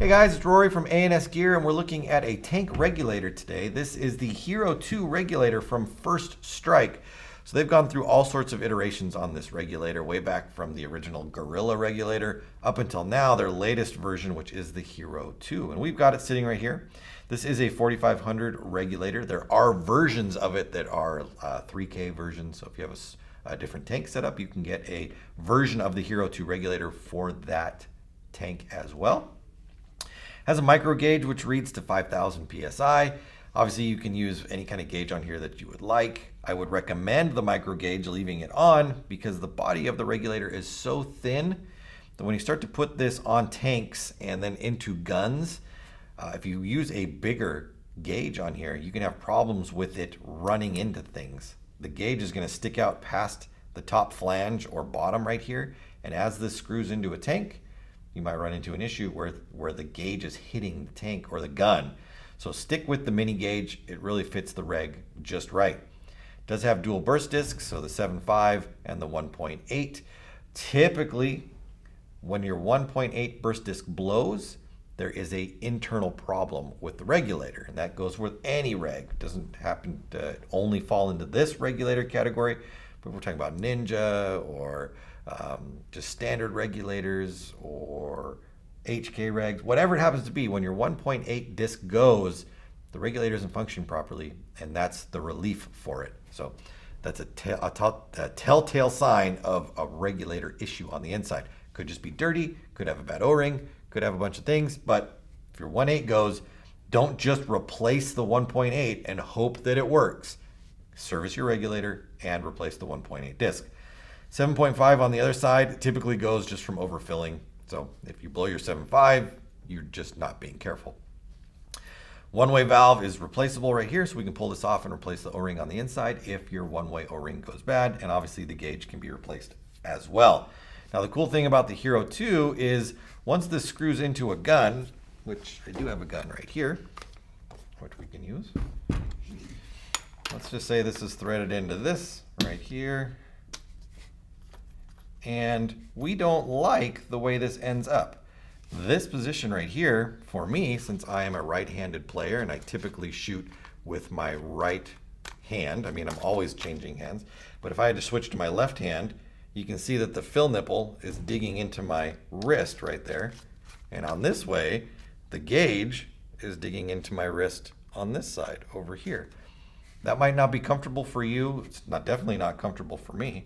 Hey guys, it's Rory from A&S Gear, and we're looking at a tank regulator today. This is the Hero 2 regulator from First Strike. So they've gone through all sorts of iterations on this regulator, way back from the original Gorilla regulator up until now, their latest version, which is the Hero 2. And we've got it sitting right here. This is a 4500 regulator. There are versions of it that are 3K versions. So if you have a different tank setup, you can get a version of the Hero 2 regulator for that tank as well. Has a micro gauge which reads to 5,000 psi. Obviously you can use any kind of gauge on here that you would like. I would recommend the micro gauge, leaving it on, because the body of the regulator is so thin that when you start to put this on tanks and then into guns, if you use a bigger gauge on here, you can have problems with it running into things. The gauge is going to stick out past the top flange or bottom right here, and as this screws into a tank, you might run into an issue where the gauge is hitting the tank or the gun. So stick with the mini gauge. It really fits the reg just right. It does have dual burst discs, so the 7.5 and the 1.8. Typically, when your 1.8 burst disc blows, there is an internal problem with the regulator, and that goes with any reg. It doesn't happen to only fall into this regulator category, but we're talking about Ninja or just standard regulators or HK regs, whatever it happens to be. When your 1.8 disc goes, the regulator isn't functioning properly, and that's the relief for it. So that's a telltale sign of a regulator issue on the inside. Could just be dirty, could have a bad O-ring, could have a bunch of things, but if your 1.8 goes, don't just replace the 1.8 and hope that it works. Service your regulator and replace the 1.8 disc. 7.5 on the other side typically goes just from overfilling. So if you blow your 7.5, you're just not being careful. One-way valve is replaceable right here, so we can pull this off and replace the O-ring on the inside if your one-way O-ring goes bad, and obviously the gauge can be replaced as well. Now the cool thing about the Hero 2 is once this screws into a gun, which I do have a gun right here, which we can use. Let's just say this is threaded into this right here. And we don't like the way this ends up. This position right here, for me, since I am a right-handed player and I typically shoot with my right hand, I mean, I'm always changing hands, but if I had to switch to my left hand, you can see that the fill nipple is digging into my wrist right there. And on this way, the gauge is digging into my wrist on this side over here. That might not be comfortable for you. It's definitely not comfortable for me.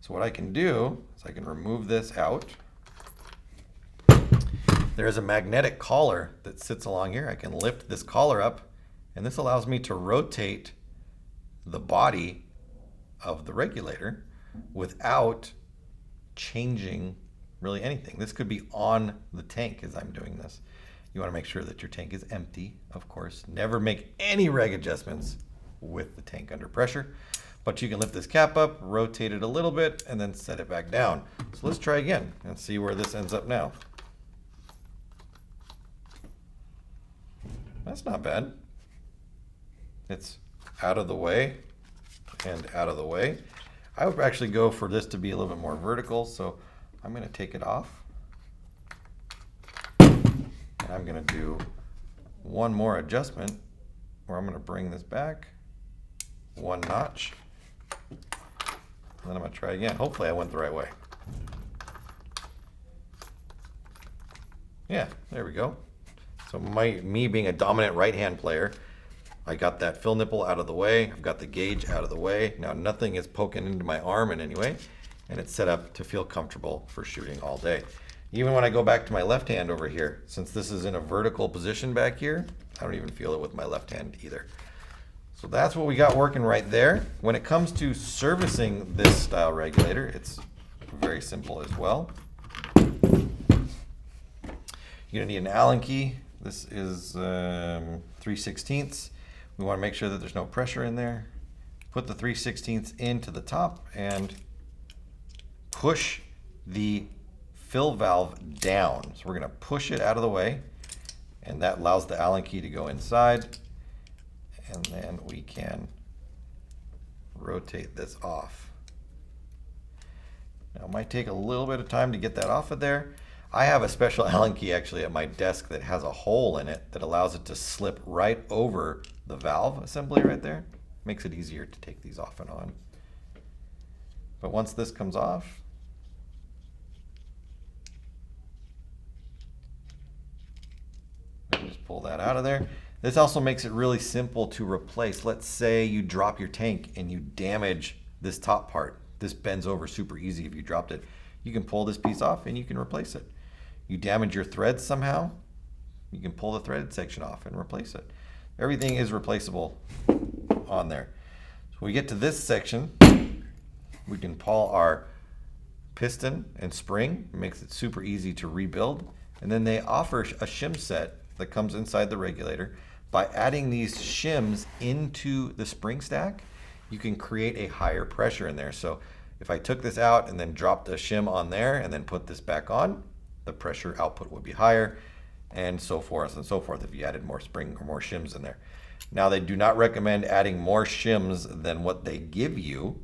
So what I can do is I can remove this out. There is a magnetic collar that sits along here. I can lift this collar up, and this allows me to rotate the body of the regulator without changing really anything. This could be on the tank as I'm doing this. You want to make sure that your tank is empty, of course. Never make any reg adjustments with the tank under pressure. But you can lift this cap up, rotate it a little bit, and then set it back down. So let's try again and see where this ends up now. That's not bad. It's out of the way and out of the way. I would actually go for this to be a little bit more vertical, so I'm going to take it off. And I'm going to do one more adjustment where I'm going to bring this back one notch. And then I'm going to try again. Hopefully I went the right way. Yeah, there we go. So me being a dominant right-hand player, I got that fill nipple out of the way. I've got the gauge out of the way. Now nothing is poking into my arm in any way, and it's set up to feel comfortable for shooting all day. Even when I go back to my left hand over here, since this is in a vertical position back here, I don't even feel it with my left hand either. So that's what we got working right there. When it comes to servicing this style regulator, it's very simple as well. You're gonna need an Allen key. This is 3/16. We wanna make sure that there's no pressure in there. Put the 3/16 into the top and push the fill valve down. So we're gonna push it out of the way, and that allows the Allen key to go inside. And then we can rotate this off. Now it might take a little bit of time to get that off of there. I have a special Allen key actually at my desk that has a hole in it that allows it to slip right over the valve assembly right there. Makes it easier to take these off and on. But once this comes off, just pull that out of there. This also makes it really simple to replace. Let's say you drop your tank and you damage this top part. This bends over super easy if you dropped it. You can pull this piece off and you can replace it. You damage your threads somehow, you can pull the threaded section off and replace it. Everything is replaceable on there. So we get to this section, we can pull our piston and spring. It makes it super easy to rebuild. And then they offer a shim set that comes inside the regulator. By adding these shims into the spring stack, you can create a higher pressure in there. So if I took this out and then dropped a shim on there and then put this back on, the pressure output would be higher, and so forth and so forth if you added more spring or more shims in there. Now, they do not recommend adding more shims than what they give you.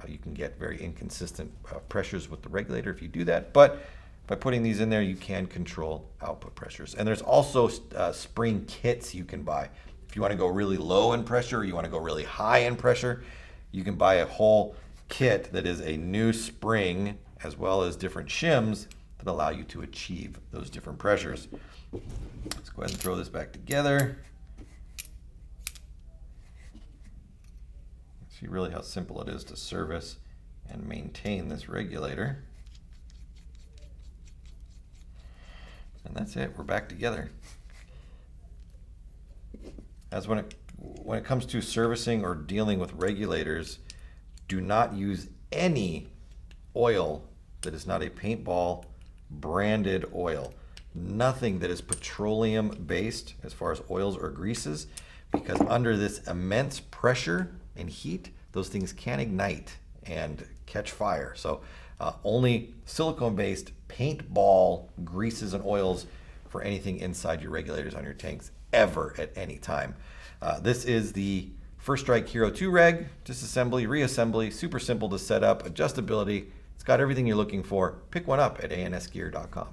You can get very inconsistent pressures with the regulator if you do that, but by putting these in there, you can control output pressures. And there's also spring kits you can buy. If you want to go really low in pressure or you want to go really high in pressure, you can buy a whole kit that is a new spring as well as different shims that allow you to achieve those different pressures. Let's go ahead and throw this back together. See really how simple it is to service and maintain this regulator. And that's it, we're back together. As when it comes to servicing or dealing with regulators, do not use any oil that is not a paintball branded oil. Nothing that is petroleum based as far as oils or greases, because under this immense pressure and heat, those things can ignite and catch fire. So only silicone based paintball greases and oils for anything inside your regulators on your tanks ever at any time. This is the First Strike Hero 2 reg, disassembly, reassembly, super simple to set up, adjustability. It's got everything you're looking for. Pick one up at ansgear.com.